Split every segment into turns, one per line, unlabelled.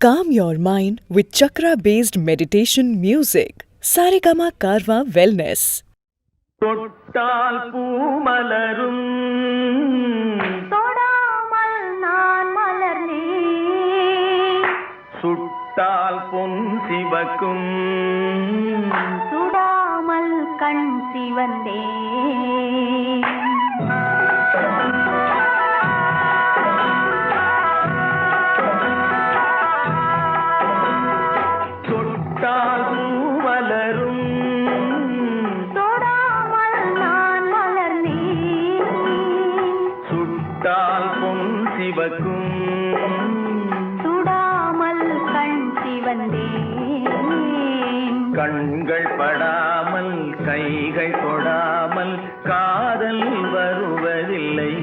Calm your mind with chakra-based meditation music. Saregama Karwa Wellness.
தொட்டால் பூமலரும்
தொடாமல் நான் மலர்ந்தேன்.
சுட்டால் பொன் சிவக்கும்
சுடாமல் கண் சிவந்தேன்.
தொட்டால் பூமலரும்
தொடாமல் நான் மலர்ந்தேன்.
சுட்டால் பொன் சிவக்கும்
சுடாமல் கண் சிவந்தேன்.
கண்கள் படாமல் கைகள் தொடாமல் காதல் வருவதில்லை.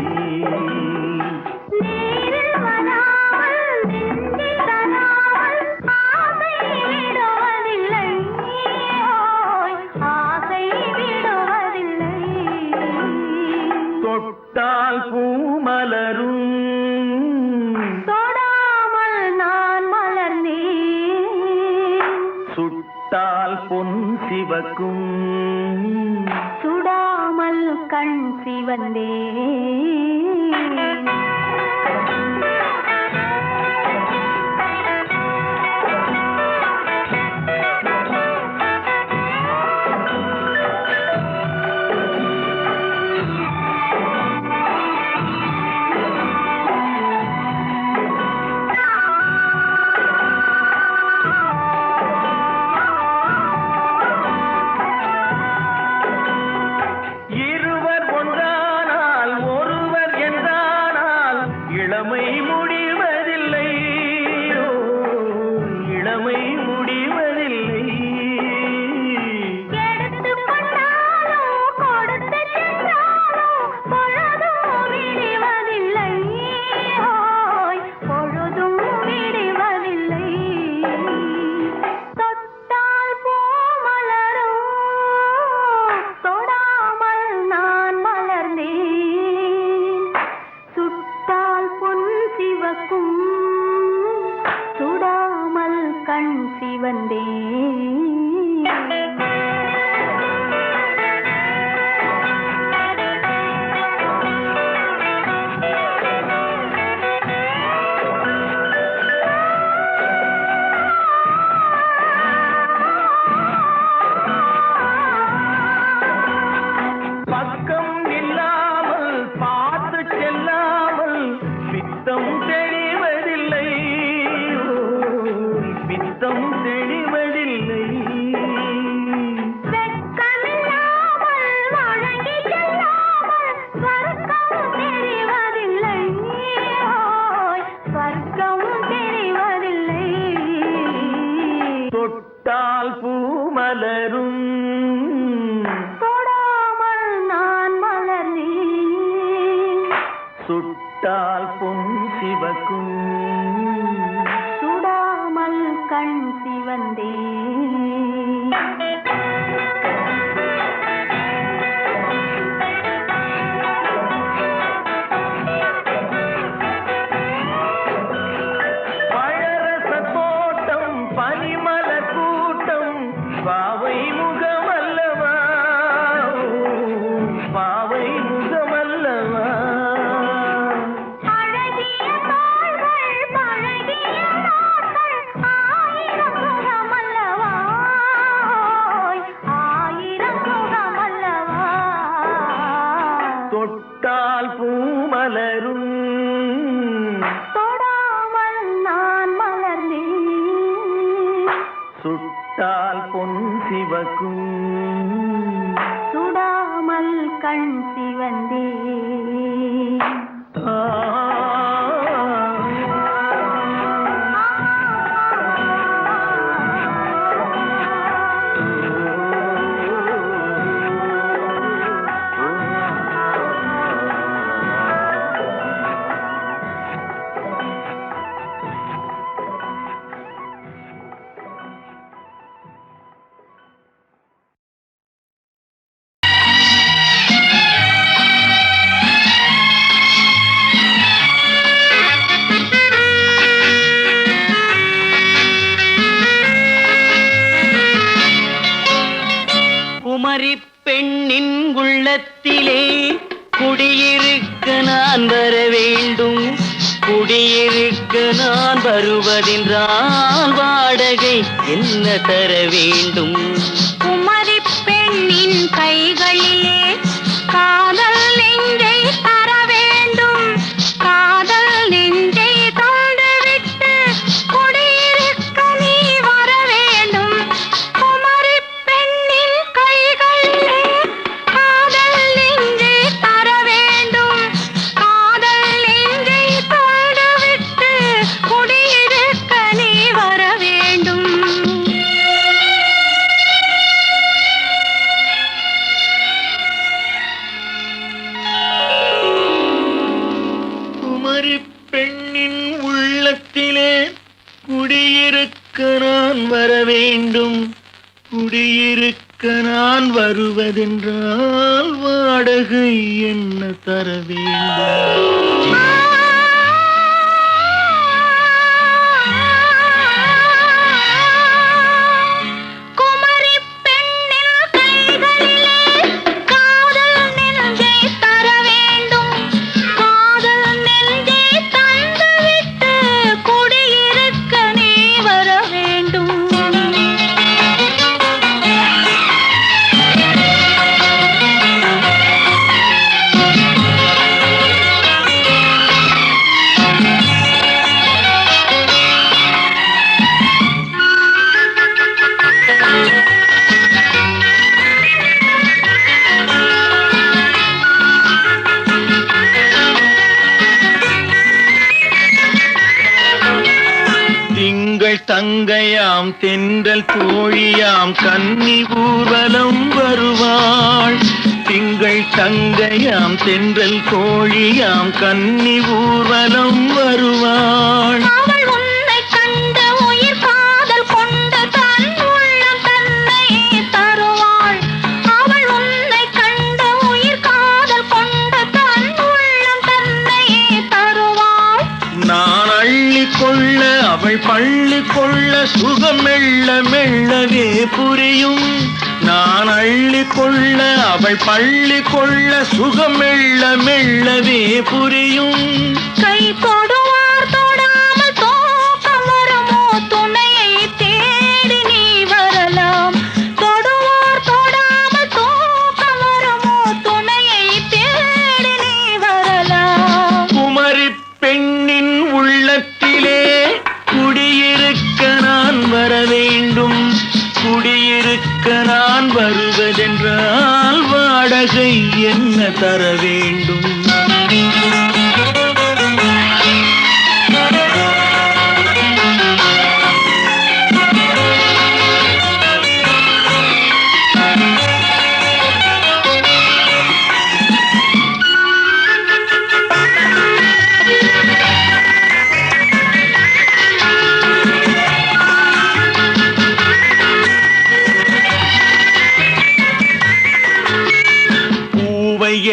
நேரில் வராமல் நெஞ்சில் தராமல் ஆசை விடுவதில்லை. ஓய், ஆசை விடுவதில்லை.
தொட்டால் பூமலரும்
தொடாமல் நான் மலர்ந்தேன்.
சுட்டால் பொன் சிவக்கும்
சுடாமல் கண் சிவந்தேன்.
இருவர் ஒன்றானால் ஒருவர் என்றானால் இளமை முடிவதில்லை. ஓ, இளமை முடிவதில்லை.
எடுத்துக் கொண்டாலும் கொடுத்து சென்றாலும் பொழுதும் விடுவதில்லை. ஓய், பொழுதும் விடுவதில்லை. தொட்டால் பூ மலரும் தொடாமல் நான் மலர்ந்தேன். சுட்டால் பொன் சிவக்கும் சுடாமல் கண் சிவந்தேன்.
பக்கம் இல்லாமல் பார்த்து செல்லாமல் பித்தம் தெளிவதில்லை. ஓ, பித்தம் தெளிவதில்லை.
வெட்கமில்லாமல் வழங்கி செல்லாமல் ஸ்வர்க்கம் தெரிவதில்லை. ஓய், ஸ்வர்க்கம் தெரிவதில்லை.
தொட்டால் பூமலரும்
தொடாமல் நான் மலர்ந்தேன்.
சுட்டால் பொன் சிவக்கும்
சுடாமல் கண் சிவந்தேன்.
பழரச தோட்டம் பனிமல கூட்டம் பாவை முகமல்லவா. ஓ, பாவை முகமல்லவா.
அழகிய தாள்கள் பழகிய நாட்கள் ஆயிரம் சுகமல்லவா. ஓய், ஆயிரம் சுகமல்லவா.
தொட்டால் பூமலரும்
தொடாமல் நான் மலர்ந்தேன்.
சுட்டால் பொன் சிவக்கும்
சுடாமல் கண் சிவந்தேன்.
ஆ. குமரி பெண்ணின் உள்ளத்திலே குடியிருக்க நான் வர வேண்டும். குடியிருக்க நான் வருவதென்றால் வாடகை என்ன தர வேண்டும்?
குமரி பெண்ணின் கைகளிலே காதல் நெஞ்சை தர வேண்டும். காதல் நெஞ்சை தந்துவிட்டு குடியிருக்க நீ வர வேண்டும். குமரி பெண்ணின் கைகளிலே காதல் நெஞ்சை தர வேண்டும். காதல் நெஞ்சை தந்துவிட்டு குடியிருக்க நீ வர வேண்டும்.
குமரி பெண்ணின் உள்ளத்திலே குடியிருக்க நான் வர வேண்டும். குடியிருக்க நான் வருவதென்றால் வாடகை என்ன தர வேண்டும்?
குமரி பெண்ணின் கைகளிலே காதல் நெஞ்சை தர வேண்டும். காதல் நெஞ்சை தந்துவிட்டு குடியிருக்க நீ வர வேண்டும்.
திங்கள் தங்கையாம் தென்றல் தோழியாம் கன்னி ஊர்வலம் வருவாள். திங்கள் தங்கையாம் தென்றல் தோழியாம் கன்னி ஊர்வலம் வருவாள்.
அவள் உன்னை கண்டு உயிர் காதல் கொண்டு தன் உள்ளம் தன்னையே தருவாள். அவள் உன்னை கண்டு உயிர் காதல் கொண்டு தன் உள்ளம் தன்னையே தருவாள்.
நான் அள்ளி கொள்ள அவள் பள்ளி கொள்ள சுகம் மெல்ல மெல்லவே புரியும். நான் அள்ளி கொள்ள அவள் பள்ளி கொள்ள சுகம் மெல்ல மெல்லவே புரியும்.
கை தொடுவார் தொடாமல் தூக்கம் வருமோ? துணையை தேடி நீ வரலாம். தொடுவார் தொடாமல் தூக்கம் வருமோ? துணையை தேடி நீ வரலாம்.
குமரி பெண்ணின் உள்ளத்திலே குடியிருக்க நான் வர வேண்டும். குடியிருக்க நான் வருவதென்றால் வாடகை என்ன தர வேண்டும்?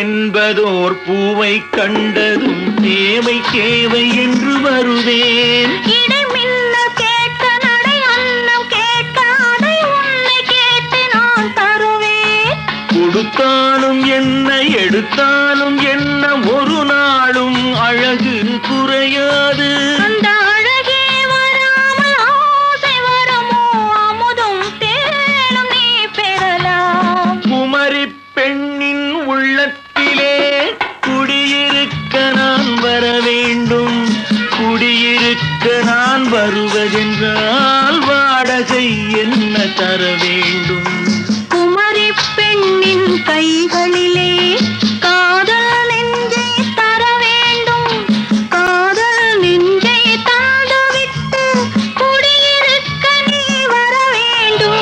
என்பதோர் பூவை கண்டதும் தேவை தேவை என்று வருவேன்.
இடைமின்னல் கேட்க நடை அன்னம் கேட்க அதை உன்னை கேட்டு நான் தருவேன்.
கொடுத்தாலும் என்ன எடுத்தாலும் என்ன ஒரு நாளும் அழகு குறையாது.
அந்த அழகே வராமல் ஆசை வருமோ? அமுதும் தேனும் நீ பெறலாம்.
குமரி பெண்ணின் உள்ளத்திலே குடியிருக்க நான் வர வேண்டும். குடியிருக்க நான் வருவதென்றால் வாடகை என்ன தர வேண்டும்?
குமரி பெண்ணின் கைகளிலே காதல் நெஞ்சை தர வேண்டும். காதல் நெஞ்சை தந்துவிட்டு குடியிருக்க நீ வர வேண்டும்.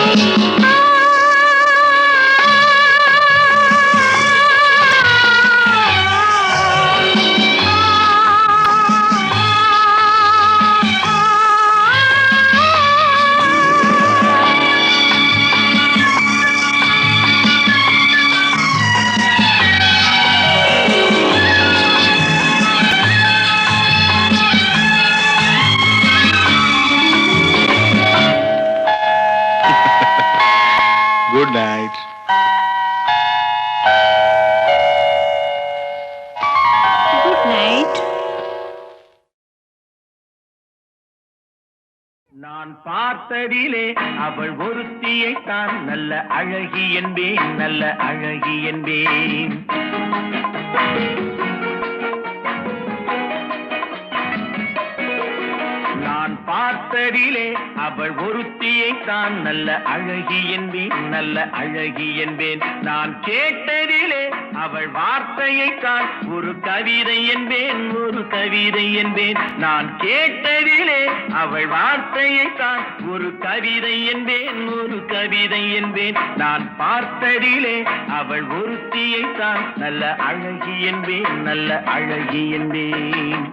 Good night. நான் பார்த்ததிலே அவள் ஒருத்தியை தான் நல்ல அழகி என்பேன், நல்ல அழகி என்பேன். நான் பார்த்ததிலே அவள் ஒருத்தியை தான் நல்ல அழகி என்பேன், நல்ல அழகி என்பேன். நான் கேட்டதிலே அவள் வார்த்தையை தான் ஒரு கவிதை என்பேன், ஒரு கவிதை என்பேன். நான் கேட்டதிலே அவள் வார்த்தையை தான் ஒரு கவிதை என்பேன், ஒரு கவிதை என்பேன். நான் பார்த்ததிலே அவள் ஒருத்தியை தான் நல்ல அழகி என்பேன், நல்ல அழகி என்பேன்.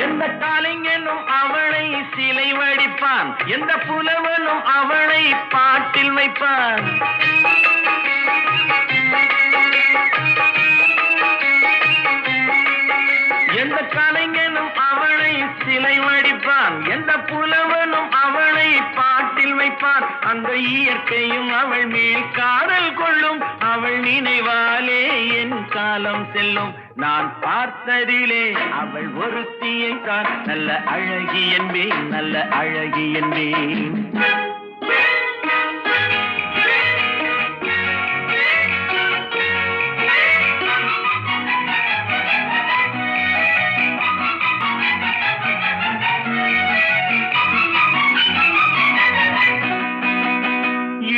எந்த காலைஞனும் அவளை சிலை வடிப்பான், எந்த புலவனும் அவளை பாட்டில் வைப்பான். எந்த கலைஞனும் அவளை சிலை வடிப்பான், எந்த புலவனும் அவளை பாட்டில் வைப்பான். அந்த இயற்கையும் அவள் மேல் காதல் கொள்ளும், அவள் நினைவாலே என் காலம் செல்லும். நான் பார்த்ததிலே அவள் ஒருத்தியை தான் நல்ல அழகி என்பேன், நல்ல அழகி என்பேன்.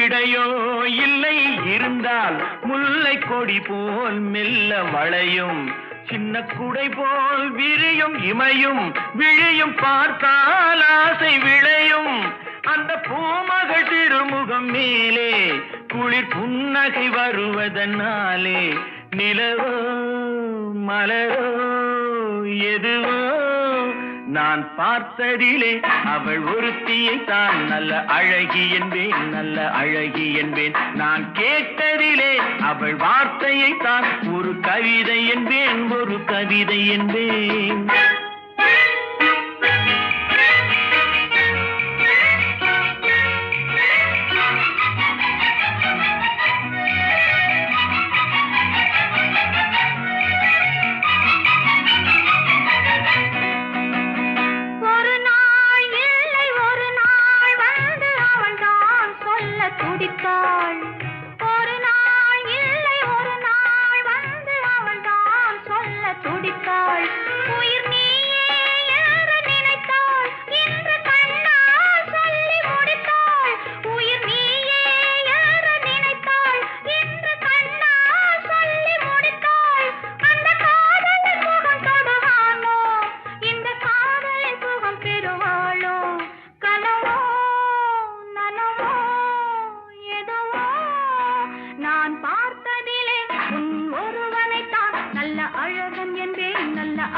இடையோ இல்லை இருந்தால் முல்லை கொடி போல் மெல்ல வளையும், சின்ன குடை போல் விரியும் இமையும் விழியும் பார்த்தால் ஆசை விளையும். அந்த பூமகள் திருமுகம் மேலே குளிர் புன்னகை வருவதனாலே நிலவோ மலரோ எதுவோ நான் பார்த்ததிலே அவள் ஒருத்தியை தான் நல்ல அழகி என்பேன், நல்ல அழகி என்பேன். நான் கேட்டதிலே அவள் வார்த்தையை தான் ஒரு கவிதை என்பேன், ஒரு கவிதை என்பேன்.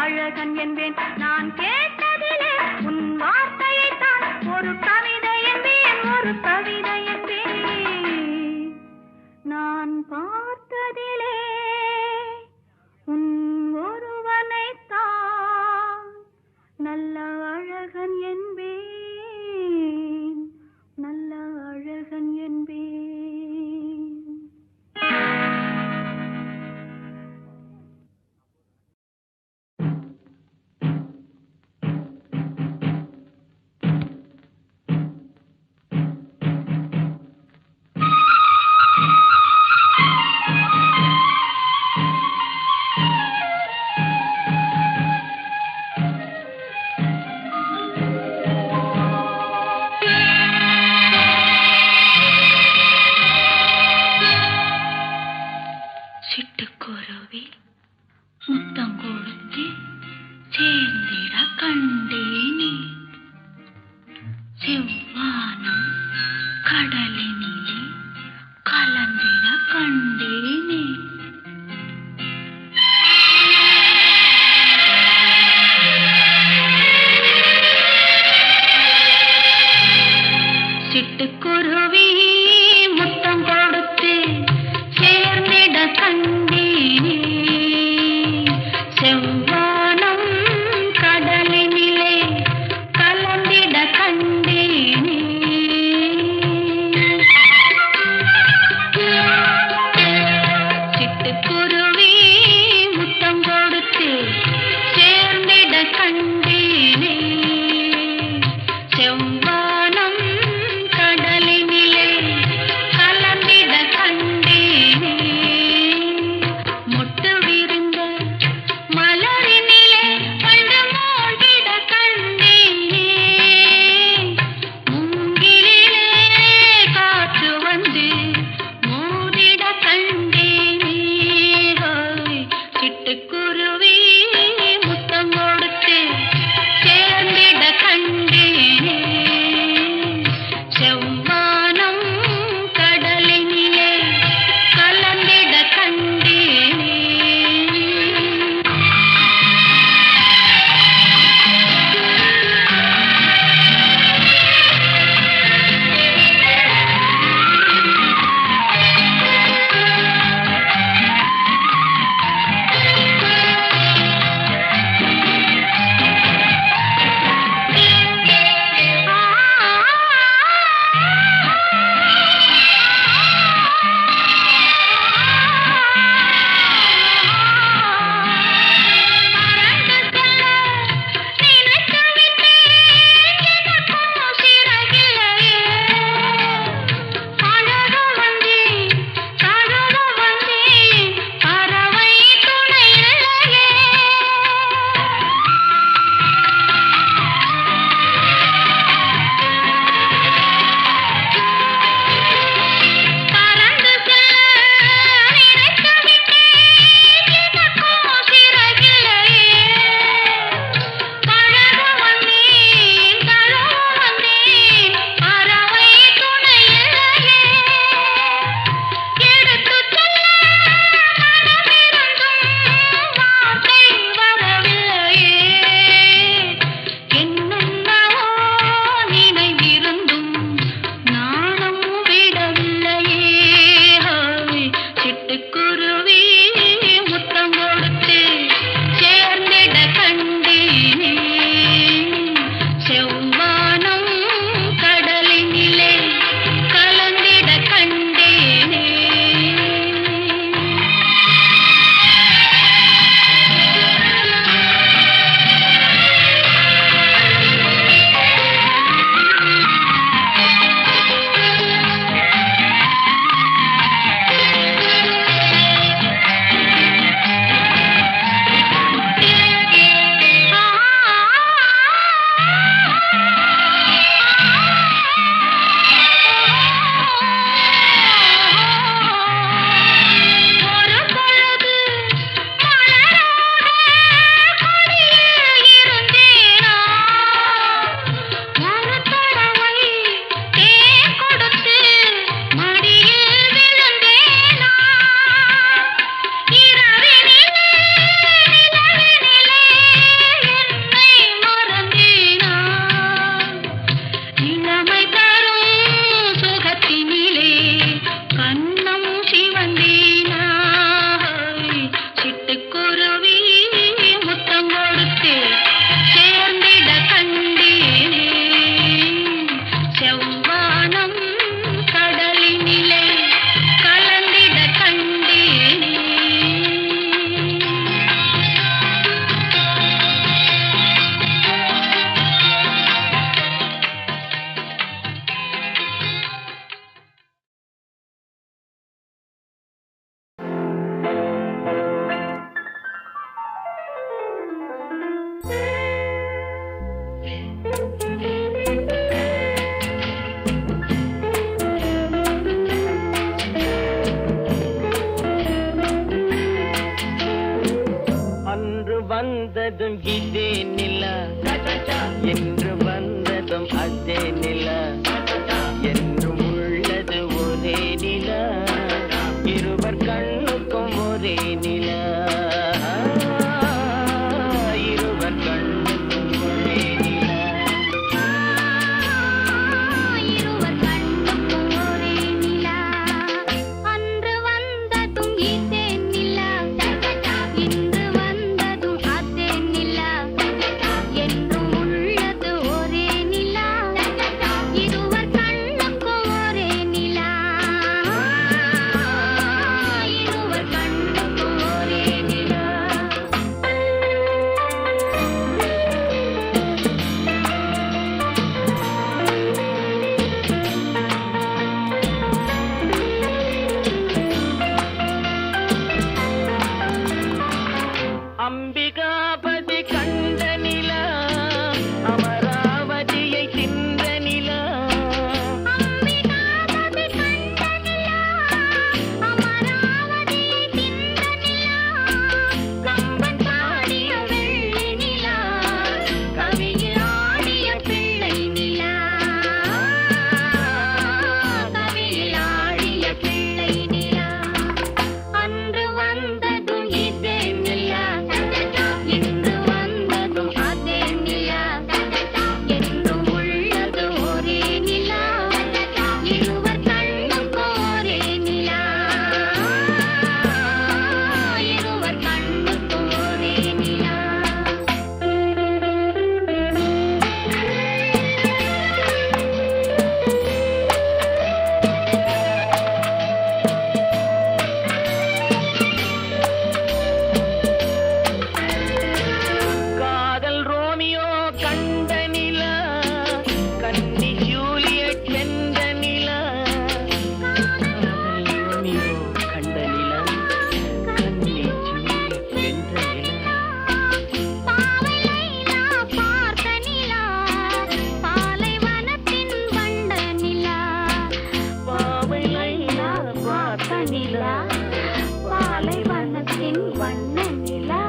அழகன் என்பேன். நான் கேட்டதிலே உன் வார்த்தையை தான் ஒரு கவிதை என்பேன், ஒரு கவிதை என்பேன். நான் பார்த்ததிலே உன் ஒருவனைத்தான் நல்ல அழகன் என்பேன், நல்ல அழகன் என்பேன்.
சிட்டுக்குருவி முத்தம் கொடுத்து சேர்ந்திட கண்டேனே, செவ்வானம் கடலினிலே கலந்திட கண்டேனே. சிட்டுக்குருவி முத்தம் கொடுத்து சேர்ந்திட கண்டே
வந்ததும் இதே நிலா என்று வந்ததும் அதே நிலா என்றும் உள்ளது ஒரே நிலா இருவர் கண்ணுக்கும் ஒரே நிலா இருவர் கண்ணுக்கும் ஒரே நிலா
இருவர் கண்ணுக்கும் ஒரே நிலா அன்று வந்ததும் இதே நிலா இன்று வந்ததும் அதே நிலா என்றும் உள்ளது ஒரே நிலா இருவர் கண்ணுக்கும் ஒரே நிலா இருவர் கண்ணுக்கும் ஒரே நிலா
அம்பிகாபதி கண்ட நிலா அமராவதியை தின்ற நிலா
அம்பிகாபதி கண்ட நிலா அமராவதியை தின்ற நிலா கம்பன் பாடிய வெள்ளி நிலா கவியில் ஆடிய பிள்ளை நிலா கவியில் ஆடிய பிள்ளை நிலா அன்று வந்ததும் இதே நிலா இன்று வந்ததும் அதே நிலா என்றும் உள்ளது ஒரே நிலா இருவர் கண்ணுக்கும் ஒரே நிலா இருவர் கண்ணுக்கும் ஒரே நிலா
காதல் ரோமியோ கண்ட நிலா கன்னி ஜூலியட் வென்ற நிலா காதல் ரோமியோ கண்ட நிலா கன்னி ஜூலியட் வென்ற நிலா
பாவை லைலா பார்த்த நிலா பாலைவனத்தின் வண்ட நிலா
பாவை லைலா பார்த்த நிலா
பாலைவனத்தின் வண்ண நிலா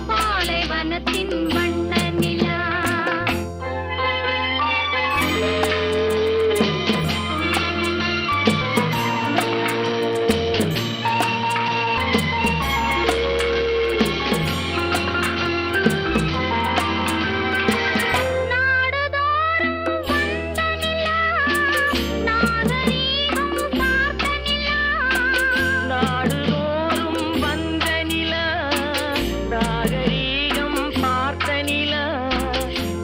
பாலைவனத்தின் வண்ண நிலா நாடுதோறும் வந்த நிலா நாகரீகம் பார்த்த நிலா
நாடுதோறும் வந்த நிலா நாகரீகம் பார்த்த நிலா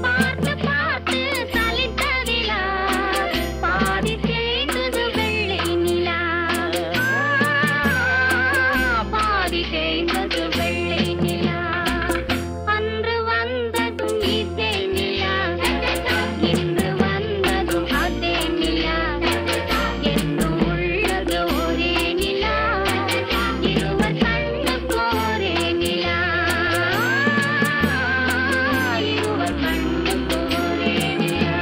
பார்த்து பார்த்து சலித்ததிலா பாதி தேய்ந்தது வெள்ளை நிலா பாதி தேய்ந்தது வெள்ளை நிலா அன்று வந்ததும் இதே நிலா இன்று வந்ததும் அதே நிலா என்றும் உள்ளது ஒரே நிலா இருவர் கண்ணுக்கும் ஒரே நிலா இருவர் கண்ணுக்கும் ஒரே நிலா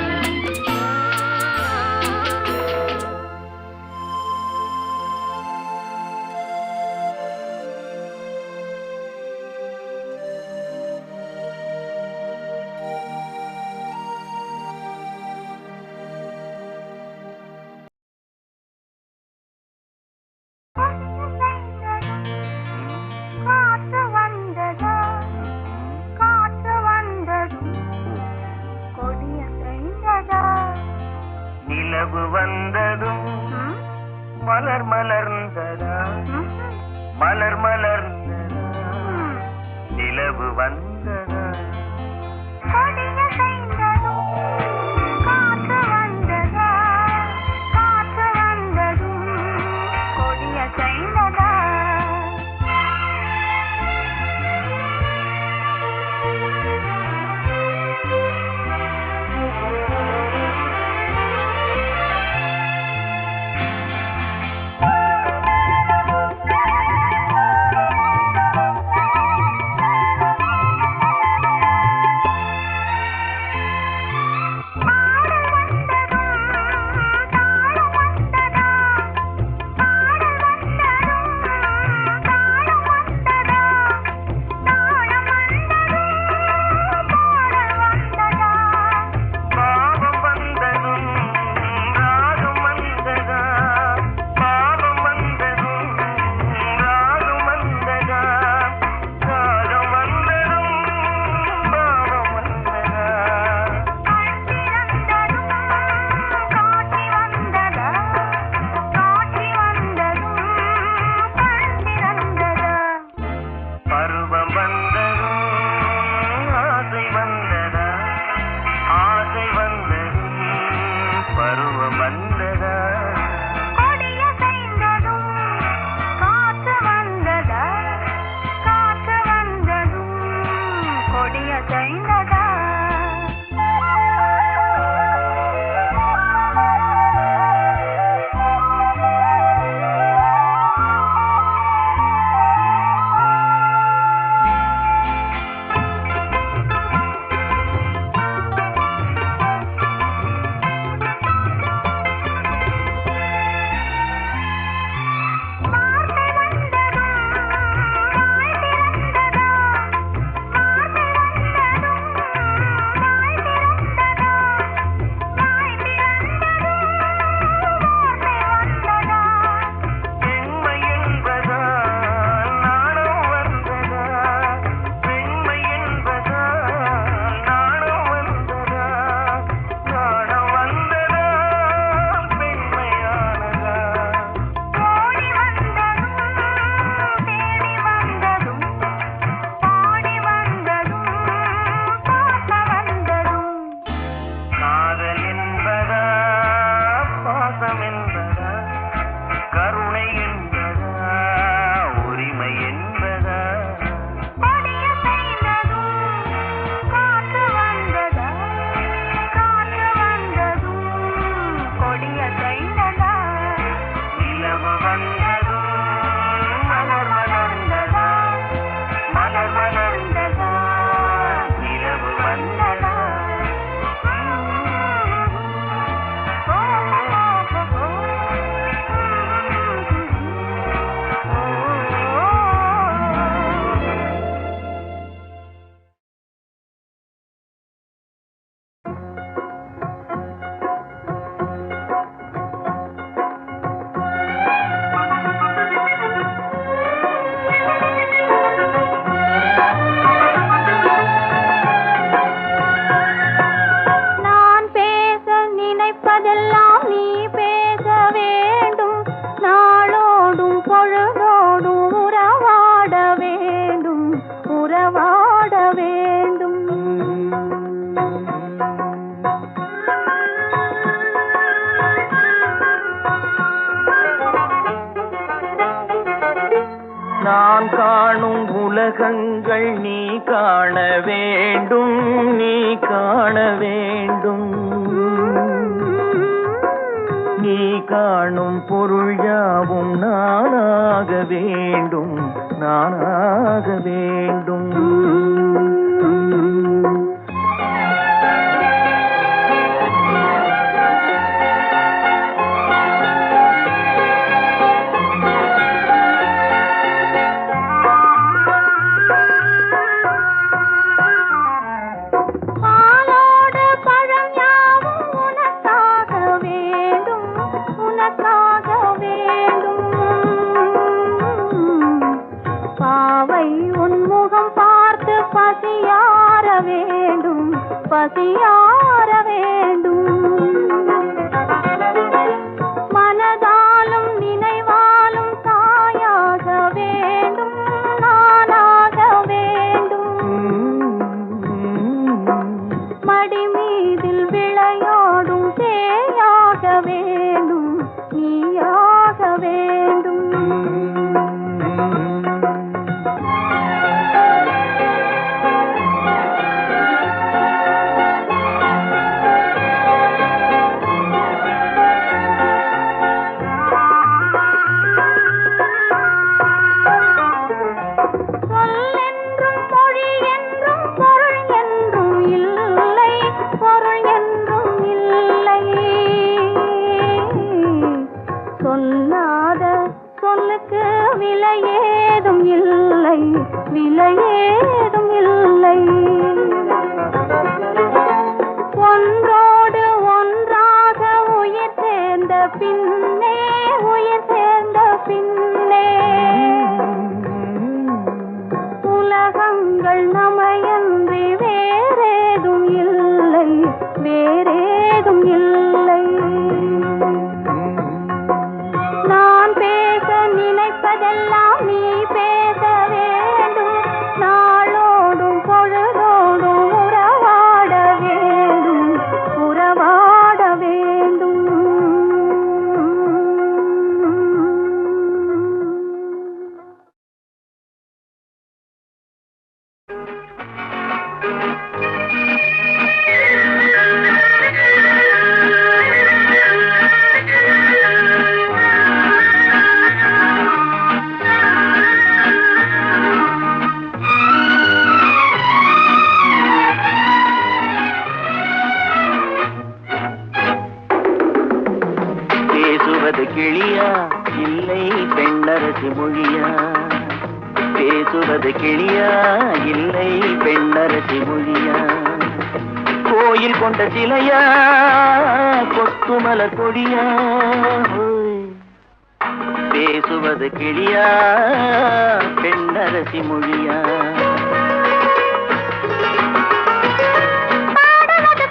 காற்று வந்ததா காற்று வந்ததும் கொடிய சென்றதா
நிலவு வந்ததும் மலர் மலர்ந்ததா மலர் மலர்ந்ததா நிலவு வந்ததா
கொடிய சென்றதும் காற்று வந்ததா காற்று வந்ததும் கொடிய சென்றதா பாடல் வந்ததும்
நான் காணும் உலகங்கள் நீ காண வேண்டும், நீ காண வேண்டும். நீ காணும் பொருள் யாவும் நானாக வேண்டும், நானாக வேண்டும்.
பசியார வேண்டும். மனதாலும் நினைவாலும் தாயாக வேண்டும், நானாக வேண்டும். மடி மீதில் விளையாடும் தேயாக வேண்டும், நீயாக வேண்டும். விலையேதும் இல்லை. ஒன்றோடு ஒன்றாக உயிர் சேர்ந்த பின்னே, உயிர் சேர்ந்த பின்னே உலகங்கள் நமையன்றி வேறேதும் இல்லை, வேறேதும் இல்லை. நான் பேச நினைப்பதெல்லாம் நீ பேச வேண்டும், நாளோடும் பொழுதோடும் உறவாட வேண்டும், உறவாட வேண்டும்.
பேசுவது கிளியா இல்லை பெண்ணரசி மொழியா? பேசுவது கிளியா இல்லை பெண்ணரசி மொழியா? கோயில் கொண்ட சிலையா கொத்துமலர் கொடியா? பேசுவது கிளியா பெண்ணரசி மொழியா?
பாடுவது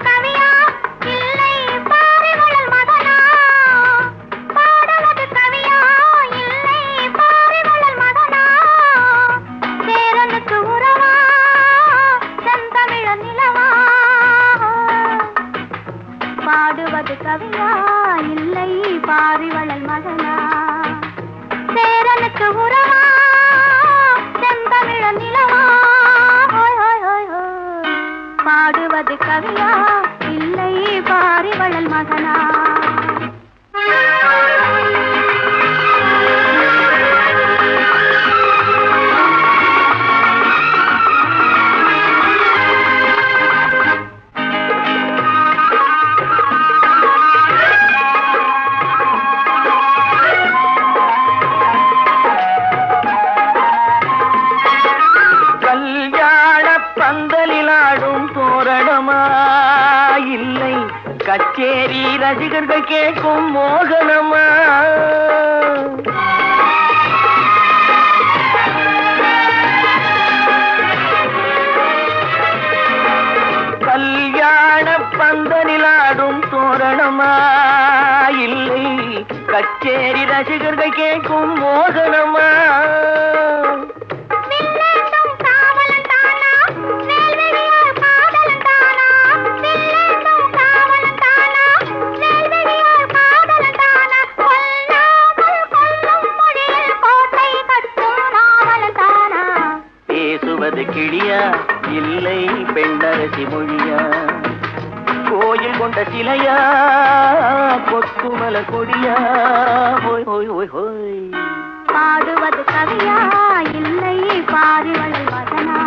கவியா இல்லை பாரிவளல் மகனா? சேரனுக்கு உறவா செந்தமிழ நிலவா? பாடுவது கவியா இல்லை பாரிவளல் மகனா? இல்லை கச்சேரி ரசிகர்கள் கேட்கும் மோகனமா? கல்யாண பந்தலிலாடும் தோரணமா? இல்லை கச்சேரி ரசிகர்கள் கேட்கும் மோகனமா? பேசுவது கிளியா இல்லை பெண்ணரசி மொழியா கோயில் கொண்ட சிலையா கொத்துமல கொடியா ஹோய் ஹோய் ஹோய் ஹோய்
பாடுவது கவியா இல்லை பாரிவள் வதனா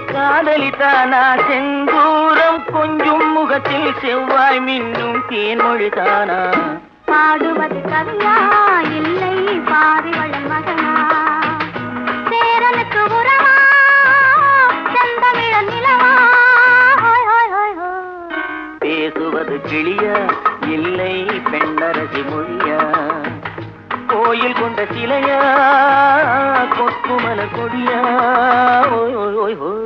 காதலித்தானா செந்தூரம் கொஞ்சம் முகத்தில் செவ்வாய் மின்னும் தேன்மொழிதானா
பாடுவது கவியா இல்லை பாரிவள் மகனா சேரனுக்கு உறவா செந்தமிழ நிலவா
பேசுவது கிளியா இல்லை பெண்ணரசி மொழியா கோயில் கொண்ட சிலையா கொத்துமல கொடியா ஓய் ஓய் ஓய் ஓய்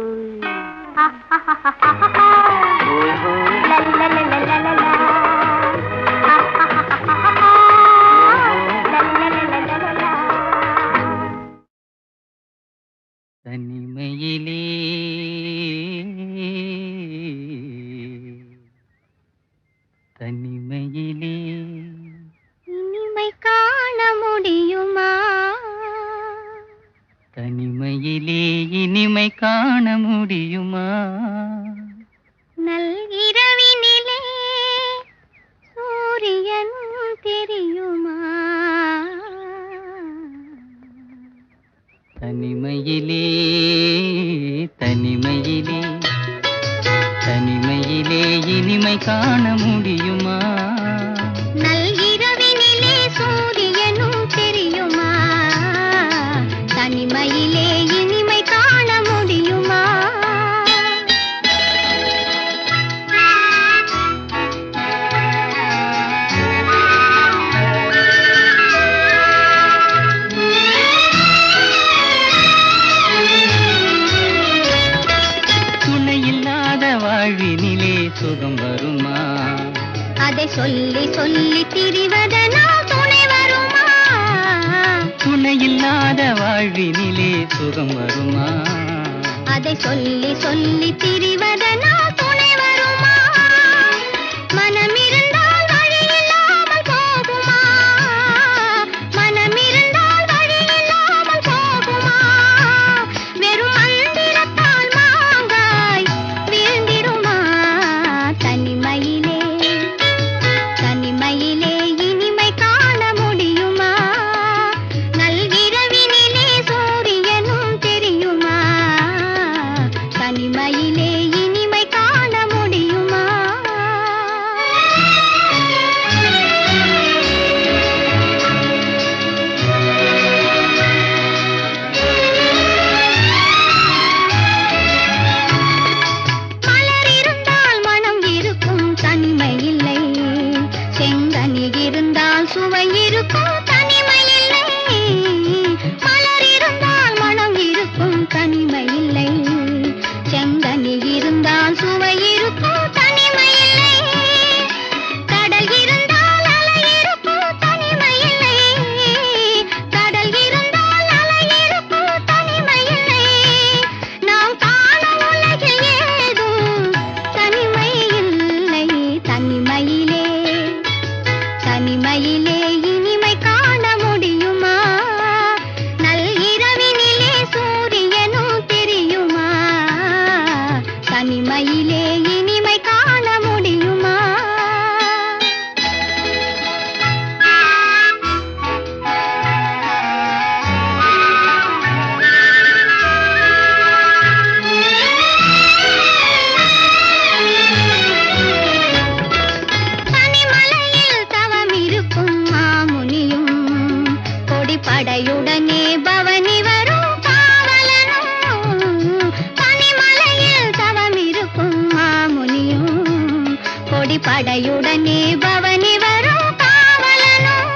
தனிமையிலே தனிமையிலே
இனிமை காண முடியுமா
தனிமையிலே இனிமை காண முடியுமா
நல்கிரவினிலே சூரியன் தெரியுமா
தனிமையிலே தனிமையிலே தனிமையிலே இனிமை காண முடியுமா
நல்கிரவினிலே சூரியனும் தெரியுமா தனிமையிலே இனிமை காண முடியுமா
துணையில்லாத வாழ்வினிலே சுகம் வருமா
அதை சொல்லி சொல்லி திரிவதனால் துணை வருமா
துணையில்லாத வாழ்வினிலே சுகம் வருமா
அதை சொல்லி சொல்லி திரிவதனால் துணை வருமா மனமிருந்தால் வழி இல்லாமல் போகுமா மனமிருந்தால் வழி இல்லாமல் போகுமா வெறும் மந்திரத்தால் மாங்காய் வீழ்ந்திடுமா தனிமையிலே தனிமையிலே இனிமை காண முடியுமா நல்கிரவினிலே சூரியனும் தெரியுமா தனிமையிலே இனிமை காண முடியுமா மலர் இருந்தால் மனம் இருக்கும் தனிமை இல்லை செங்கனி இருந்தால் சுவை இருக்கும் தனிமை இல்லை மலர் இருந்தால் மனம் இருக்கும் தனிமை இல்லை செங்கனி இருந்தால் சுவை இருக்கும் தனிமை இல்லை கடல் இருந்தால் அலை இருக்கும் தனிமை இல்லை கடல் இருந்தால் அலை இருக்கும் தனிமை இல்லை நாம் காணும் உலகில் ஏதும் தனிமை இல்லை தனிமையிலே தனிமையிலே இனிமை காண முடியுமா நல்கிரவினிலே சூரியனும் தெரியுமா தனிமையிலே இனிமை காண முடியுமா பனிமலையில் தவம் இருக்கும் மாமுனியும் கொடிப்படையுடனே பவனி வரும் காவலனும் பனிமலையில் தவம் இருக்கும் மாமுனியும் கொடிப்படையுடனே பவனி வரும் காவலனும்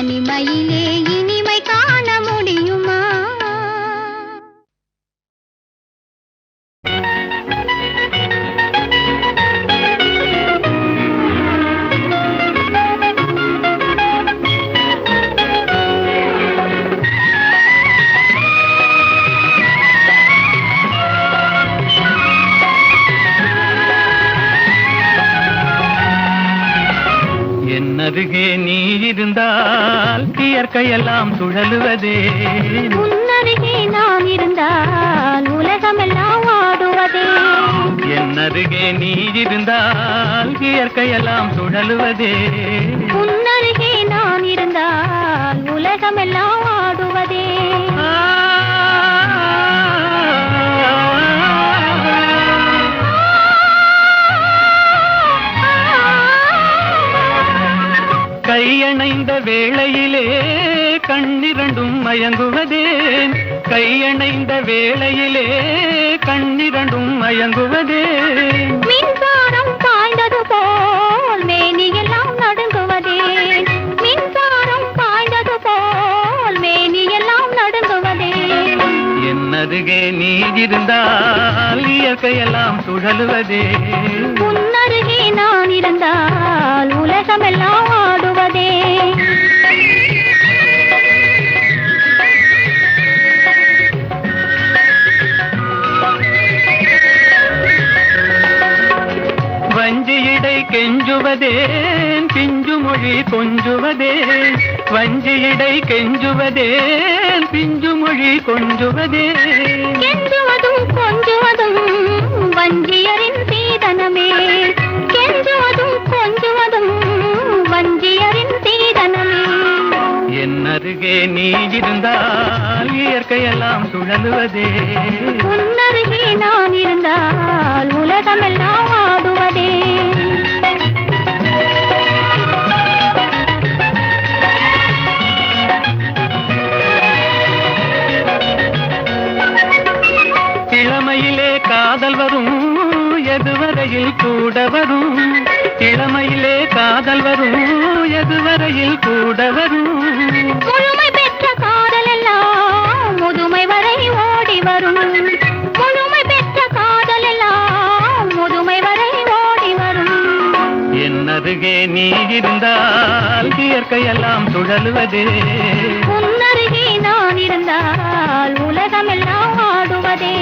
தனிமையிலே இனிமை காண முடியுமா?
அருகே நீ இருந்தால் இயற்கையெல்லாம் சுழலுவதே.
உன்னருகே நான் இருந்தால் உலகமெல்லாம் ஆடுவதே.
என் அருகே நீ இருந்தால் இயற்கையெல்லாம் சுழலுவதே.
உன்னருகே நான் இருந்தால் உலகமெல்லாம் ஆடுவதே.
கையணைந்த வேளையிலே கண்ணிரண்டும் மயங்குவதேன். கையணைந்த வேளையிலே கண்ணிரண்டும் மயங்குவதேன்.
மின்சாரம் பாய்ந்தது போல் மேனியெல்லாம் நடுங்குவதேன். மின்சாரம் பாய்ந்தது போல் மேனியெல்லாம் நடுங்குவதேன்.
என் அருகே நீ இருந்தால் இயற்கையெல்லாம் சுழலுவதே.
உன்னருகே நான் இருந்தால் உலகமெல்லாம் ஆடுவதே.
வஞ்சியிடை கெஞ்சுவதேன் பிஞ்சு மொழி கொஞ்சுவதேன். வஞ்சியிடை கெஞ்சுவதேன் பிஞ்சு மொழி கொஞ்சுவதேன்.
கெஞ்சுவதும் கொஞ்சுவதும் வஞ்சியரின் சீதனமே. கெஞ்சுவதும் கொஞ்சுவதும் வஞ்சியரின் சீதனமே.
என் அருகே நீ இருந்தால் இயற்கையெல்லாம் சுழலுவதே.
உன்னருகே நான் இருந்தால் உலகமெல்லாம் ஆடுவதே.
இளமையிலே காதல் வரும் எதுவரையில் கூட வரும். இளமையிலே காதல் வரும் எதுவரையில் கூட வரும்.
முழுமை பெற்ற காதல் எல்லாம் முதுமை வரை ஓடி வரும். முழுமை பெற்ற காதல் எல்லாம் முதுமை வரை ஓடி வரும்.
என் அருகே நீ இருந்தால் இயற்கையெல்லாம் சுழலுவதே.
உன்னருகே நான் இருந்தால் உலகமெல்லாம் ஆடுவதே.